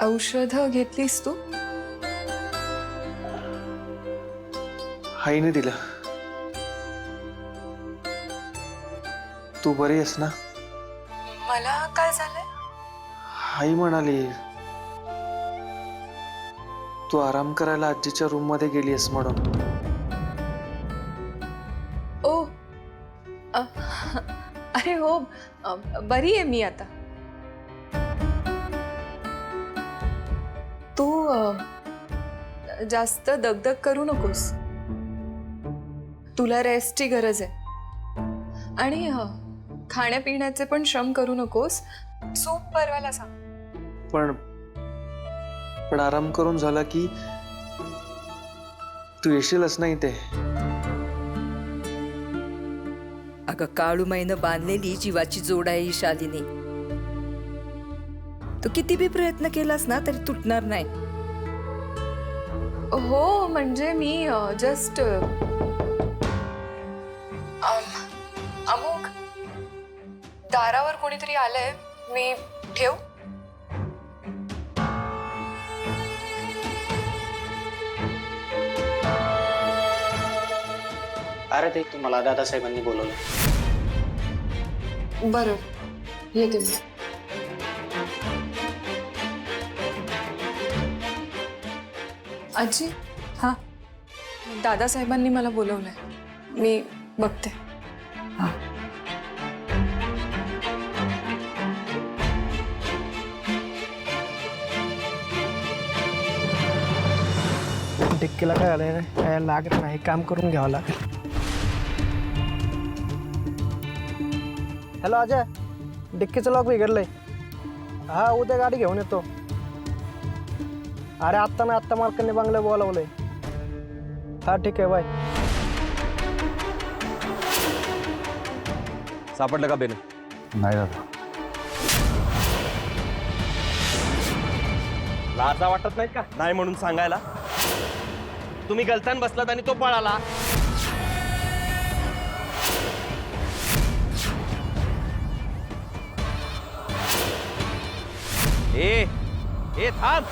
औषधं घेतलीस तू? आईने दिलं. तू बरी आहेस ना? मला काय झालंय? आई म्हणाली तू आराम करायला आजीच्या रूम मध्ये गेलीस म्हणून. ओ अरे हो, बरी आहे मी आता. तू जास्त दगदग करू नकोस. तुला रेस्टची गरज आहे आणि खाण्यापिण्याचे पण श्रम करू नकोस. सूप परवाला सांग. पण आराम करून झाला की तू येशीलच नाही ते. अगं काळूमाईनं बांधलेली जीवाची जोड आहे ही शालिनी. तू किती बी प्रयत्न केलास ना तरी तुटणार नाही. हो म्हणजे मी जस्ट अमुक दारावर कोणीतरी आलंय. मी ठेव. अरे ते तुम्हाला दादासाहेबांनी बोलवलं. बरं येते मी. आजी, हा दादासाहेबांनी मला बोलवलंय. मी बघते. हा डिक्कीला काय आलंय रे? काय लागत नाही, काम करून घ्यावं लागेल. हॅलो अजय, डिक्कीचं लॉक बिघडलंय. हा उद्या गाडी घेऊन येतो. अरे आत्ता ना आत्ता मालकांनी बांगल्या बोलावलंय. हा ठीक आहे, बाय. सापडलं का बेन? नाही दादा. लाजा वाटत नाहीत का नाही म्हणून सांगायला? तुम्ही गलतान बसलात आणि तो पळाला. ए ए थांब.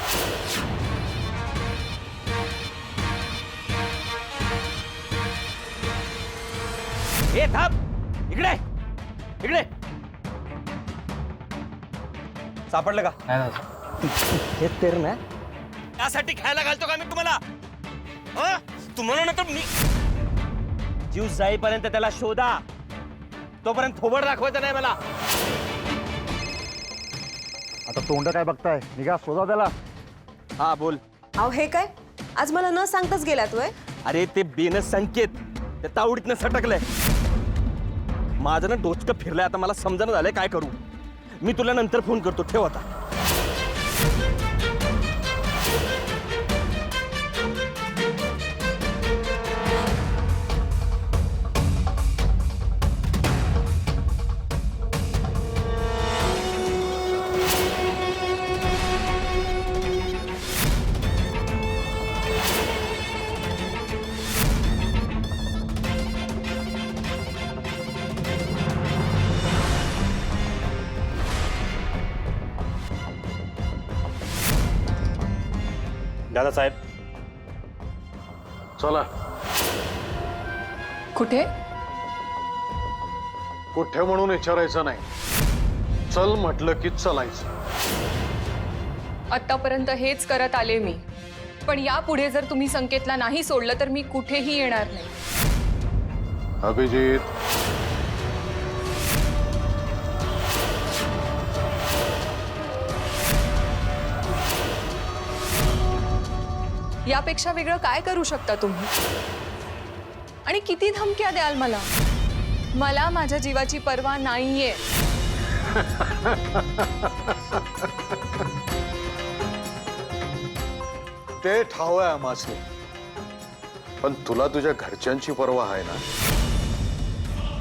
ए थांब. इकडे इकडे. सापडलं का? नाही दादा. हे तेर ना त्यासाठी खायला घालतो का मी तुम्हाला? तुम्हाला ना तर मी जीव जाईपर्यंत त्याला शोधा. तोपर्यंत थोबड दाखवायचं नाही मला. आता तोंड काय बघताय? निघा, शोधा त्याला. हा बोल. अहो हे काय? आज मला न सांगताच गेला तू? अरे ते बेन संकेत त्या तावडीतनं सटकलंय. माझं ना डोचकं फिरलंय. आता मला समजणं झालंय काय करू. मी तुला नंतर फोन करतो. ठेव आता. दादासाहेब चला. कुठे? कुठे म्हणून विचारायचं नाही. चल म्हटलं की चलायचं. आतापर्यंत हेच करत आले मी. पण यापुढे जर तुम्ही संकेतला नाही सोडलं तर मी कुठेही येणार नाही. अभिजित, यापेक्षा वेगळं काय करू शकता तुम्ही? आणि किती धमक्या द्याल मला? मला माझ्या जीवाची पर्वा नाहीये. ते ठाव आहे आम्हासनी. पण तुला तुझ्या घरच्यांची पर्वा आहे ना?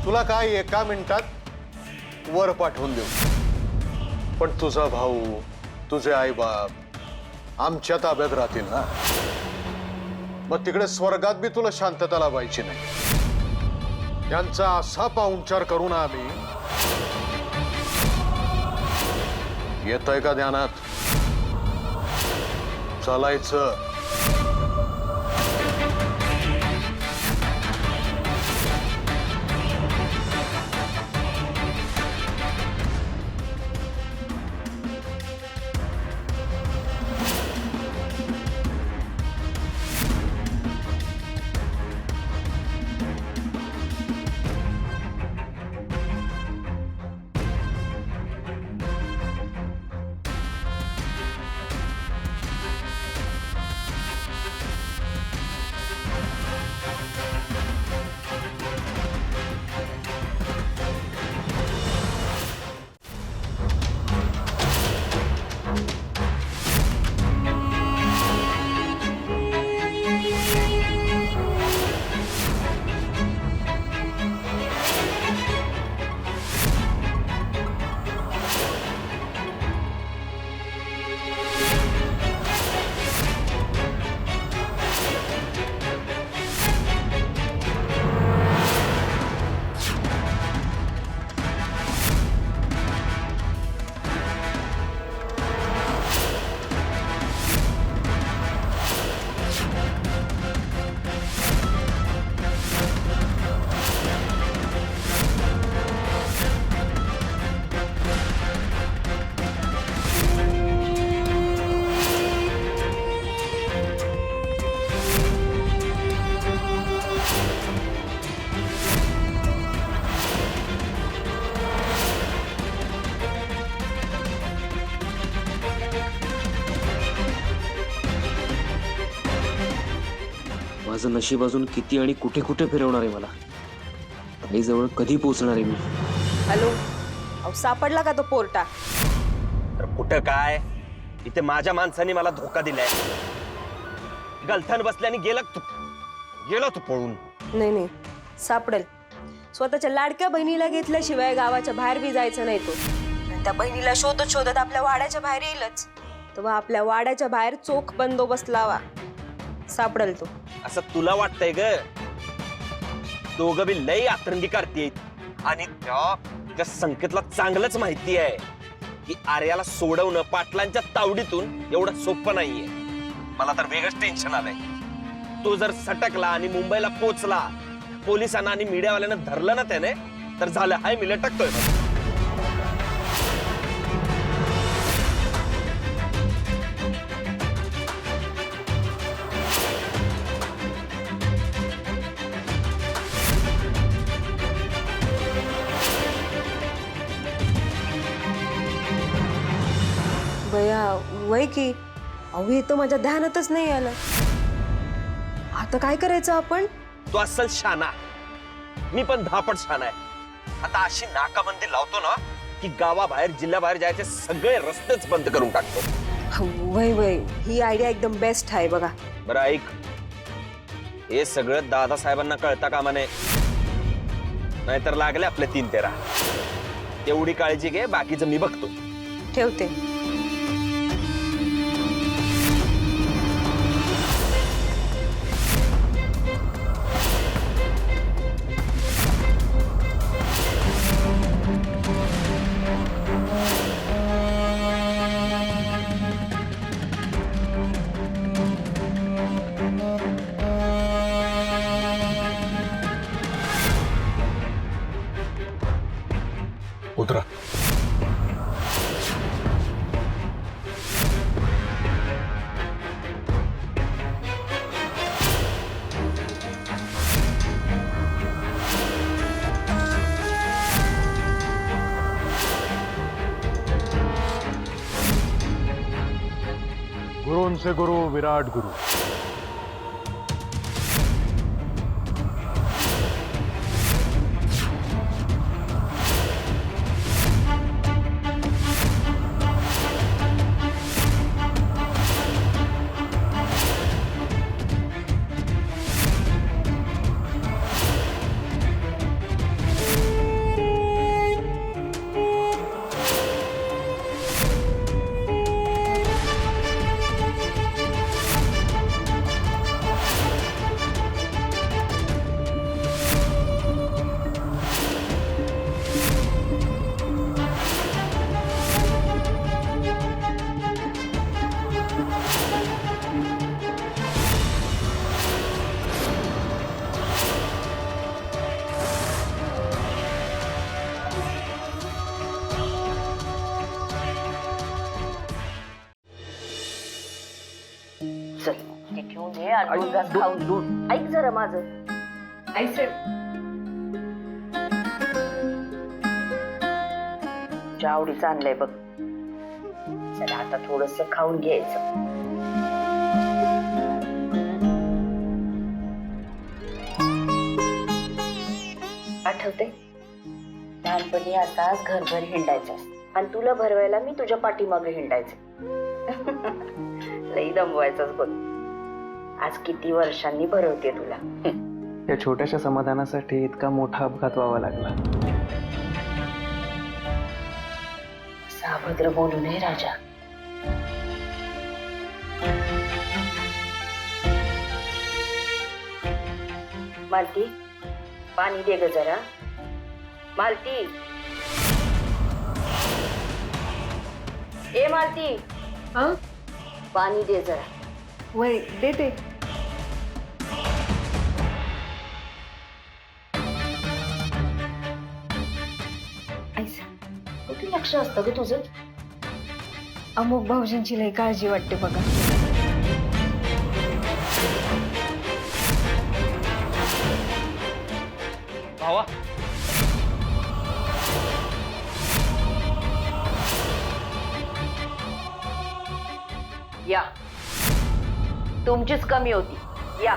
तुला काय एका मिनिटात वर पाठवून देऊ. पण तुझा भाऊ, तुझे आई बाप आमच्या ताब्यात राहतील ना. मग तिकडे स्वर्गात बी तुला शांतता लाभायची नाही. यांचा असा पाहुणचार करून आम्ही. येतोय का ध्यानात? चालायचं. माझं नशीब अजून किती आणि कुठे कुठे फिरवणार आहे मला. ताईजवळ कधी पोहोचणार आहे मी. हॅलो, अहो सापडला का तो पोरटा? तर कुठं काय, इथे माझ्या माणसाने मला धोका दिलाय. गलथान बसल्याने गेलो तू पळून. नाही नाही, सापडेल. स्वतःच्या लाडक्या बहिणीला घेतल्याशिवाय गावाच्या बाहेर बी जायचं नाही तो. आणि त्या बहिणीला शोधत शोधत आपल्या वाड्याच्या बाहेर येईलच. तेव्हा आपल्या वाड्याच्या बाहेर चोख बंदोबस्त लावा, सापडेल तो. असं तुला वाटतंय ग? दोघं बी लई आतरंगी करतेत आणि त्या संकेतला चांगलंच माहिती आहे की आर्याला सोडवणं पाटलांच्या तावडीतून एवढं सोपं नाहीये. मला तर वेगळंच टेन्शन आलंय. तो जर सटकला आणि मुंबईला पोचला, पोलिसांना आणि मीडियावाल्यांना धरलं ना त्याने, तर झालं हाय मी लटकतोय. बया वय की, अहो हे तर माझ्या ध्यानातच नाही आलं. आता काय करायचं आपण? तो असल शाना, मी पण धापट शाना आहे. आता अशी नाकाबंदी लावतो ना की गावाबाहेर जिल्ह्याबाहेर जायचे सगळे रस्तेच बंद करून टाकतो. वय वय, ही आयडिया एकदम बेस्ट आहे बघा. बरं ऐक, हे सगळं दादासाहेबांना कळता कामा नये, नाहीतर लागले आपले 3-13. तेवढी काळजी घे, बाकीचं मी बघतो. ठेवते. उतरा. गुरूंचे गुरु विराट गुरु. ते ठेवून ये आणि दोन घास खाऊन ऐक जरा माझं ऐसे तुझ्या आवडीचं आणलंय बघ. चला आता थोडस खाऊन घ्यायचं. आठवते लहानपणी असाच घरभर हिंडायचं आणि तुला भरवायला मी तुझ्या पाठीमागे हिंडायचे. लई दमवायचंच बघ. आज किती वर्षांनी भरवते तुला. या छोट्याशा समाधानासाठी इतका मोठा अपघात व्हावा लागला. साभद्र बोलू नये राजा. मालती पाणी दे ग जरा. मालती ए मालती हा पाणी दे जरा. वय देते. ऐसा किती लक्ष असतं ग तुझं. अमुक भाऊजींची लई काळजी वाटते बघा. भावा या तुमचीच कमी होती. या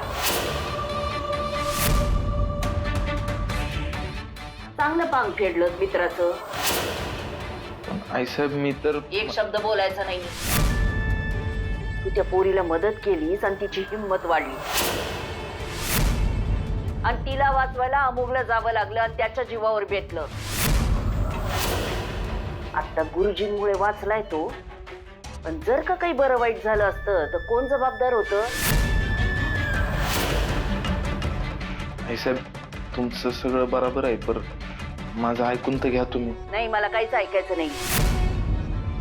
चांगलं पांग फेडलं मित्राचं. आईसाहेब मी तर एक शब्द बोलायचा नाही. तू त्या पोरीला मदत केलीस आणि तिची हिंमत वाढली आणि तिला वाचवायला अमोघला जावं लागलं आणि त्याच्या जीवावर बेतलं. आता गुरुजींमुळे वाचलाय तो. पण जर का काही बरं वाईट झालं असतं तर कोण जबाबदार होतं. आईसाहेब तुमचं सगळं बरोबर आहे, पर माझं ऐकून तर घ्या तुम्ही. नाही मला काहीच ऐकायचं नाही.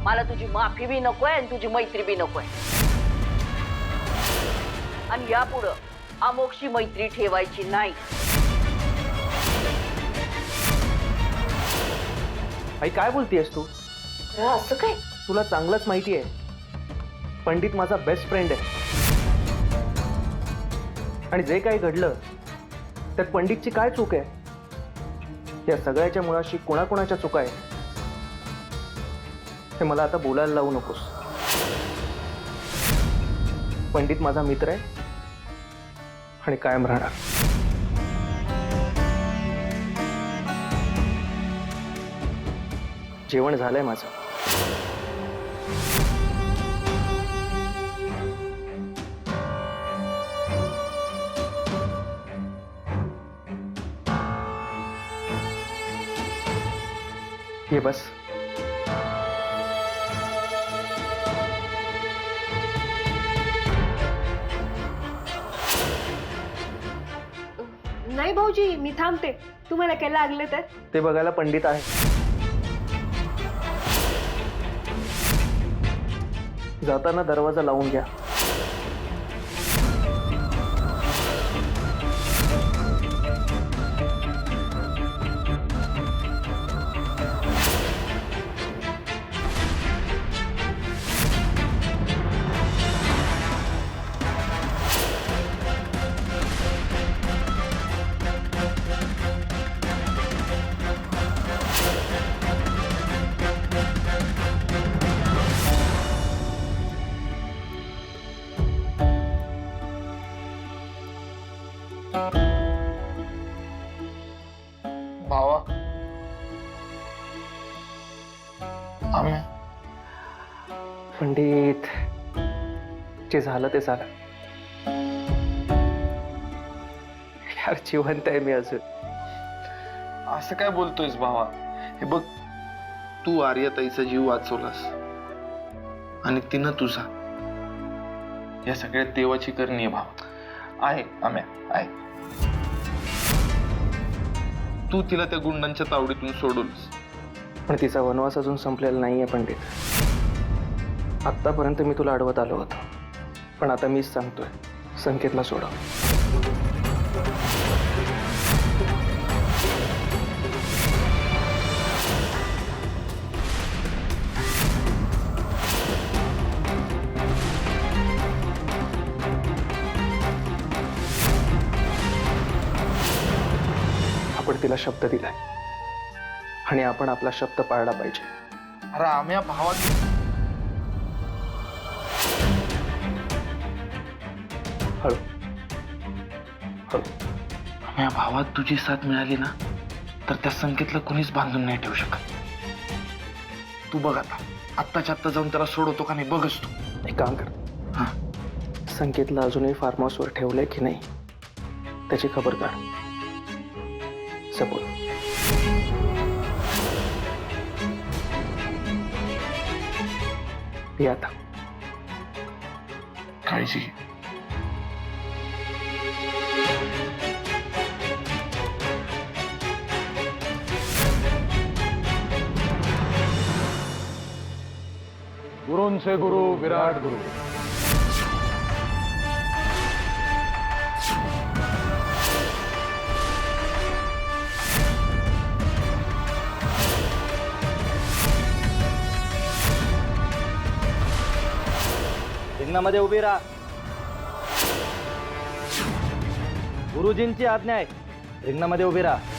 मला तुझी माफी बी नकोय आणि तुझी मैत्री बी नकोय. आणि यापुढं अमोक्षी मैत्री ठेवायची नाही. आई काय बोलतेस तू? असं काय? तुला चांगलंच माहिती आहे पंडित माझा बेस्ट फ्रेंड आहे. आणि जे काही घडलं त्यात पंडितची काय चूक आहे? या सगळ्याच्या मुळाशी कोणाकोणाच्या चुका आहे हे मला आता बोलायला लावू नकोस. पंडित माझा मित्र आहे आणि कायम राहणार. जेवण झालंय माझं. ये बस. नाही भाऊजी मी थांबते. तुम्हाला काय लागलं तर ते बघायला पंडित आहे. जाताना दरवाजा लावून घ्या. भावा आम्ही पंडित जे झालं ते झालं. यार जिवंत आहे मी अजून. असं काय बोलतोयस भावा? हे बघ तू आर्यताईचा जीव वाचवलास आणि तिनं तुझा. या सगळ्या देवाची करणी आहे भावा. आहे आम्या आहे. तू तिला त्या गुंडांच्या तावडीतून सोडवलंस. पण तिचा वनवास अजून संपलेला नाहीये पंडित. आत्तापर्यंत मी तुला अडवत आलो होतो, पण आता मीच सांगतोय संकेतला सोडव. शब्द दिलाय आणि आपण आपला शब्द पाळला पाहिजे. अरे आम्ही भावात हळू हळू. आम्ही भावात तुझी साथ मिळाली ना तर त्या संकेतला कोणीच बांधून नाही ठेवू शकत. तू बघ आता आत्ताच्या आत्ता जाऊन त्याला सोडवतो का नाही बघच तू. एक काम कर, संकेतला अजूनही फार्म हाऊसवर ठेवलंय की नाही त्याची खबर काढ. सपोज ये आता. काळजी घे. गुरूंचे गुरु विराट गुरु. रिंगणामध्ये उभी राहा. गुरुजींची आज्ञा आहे. रिंगणामध्ये उभी राहा.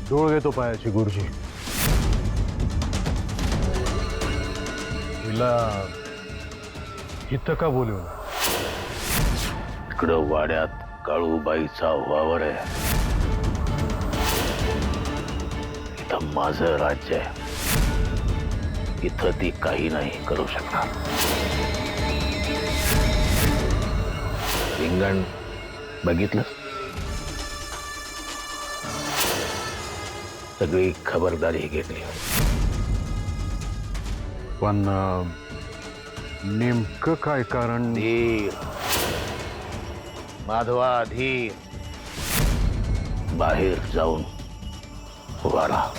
डोळ घेतो पायाची गुरुजी. हिला इथं का बोलवलं? इकडं वाड्यात काळूबाईचा वावर आहे. इथं माझं राज्य आहे. इथं ती काही नाही करू शकणार. रिंगण बघितलं? सगळी खबरदारी घेतली. पण नेमकं काय कारण? धीर माधवा, धीर. बाहेर जाऊन उभा राहा.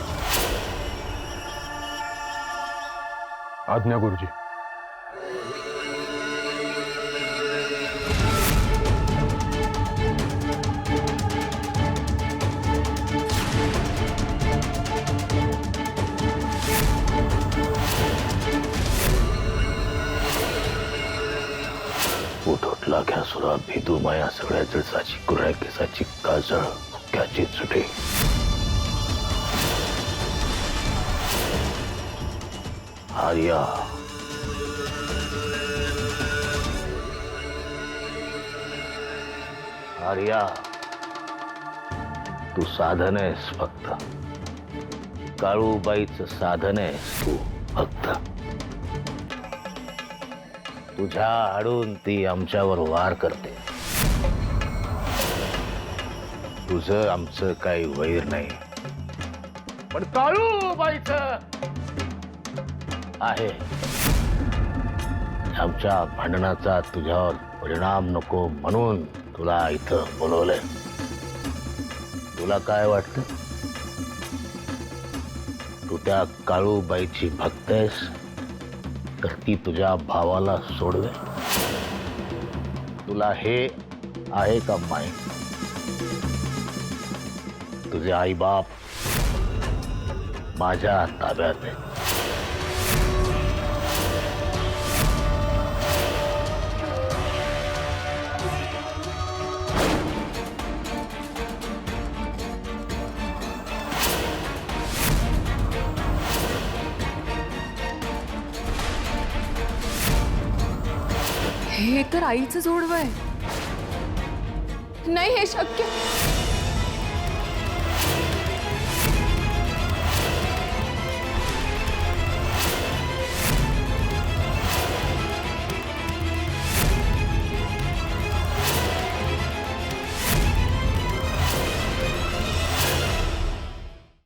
आज्ञा गुरुजी. उठोटला घ्या सुरा भेदू माया सगळ्या जळसाची कुऱ्या केसाची काजळ मुक्याची चुटे. आर्या आर्या तू साधन आहेस फक्त. काळूबाईचं साधन आहेस तू फक्त. तुझ्या आडून ती आमच्यावर वार करते. तुझं आमचं काही वैर नाही. पण काळूबाईचं आहे. आमच्या भांडणाचा तुझ्यावर परिणाम नको म्हणून तुला इथं बोलवलंय. तुला काय वाटतं? तू त्या काळूबाईची भक्त आहेस तर ती तुझ्या भावाला सोडवे? तुला हे आहे का माहीत? तुझे आई बाप माझ्या ताब्यात आहे. हे तर आईचं जोडवं आहे. नाही हे शक्य.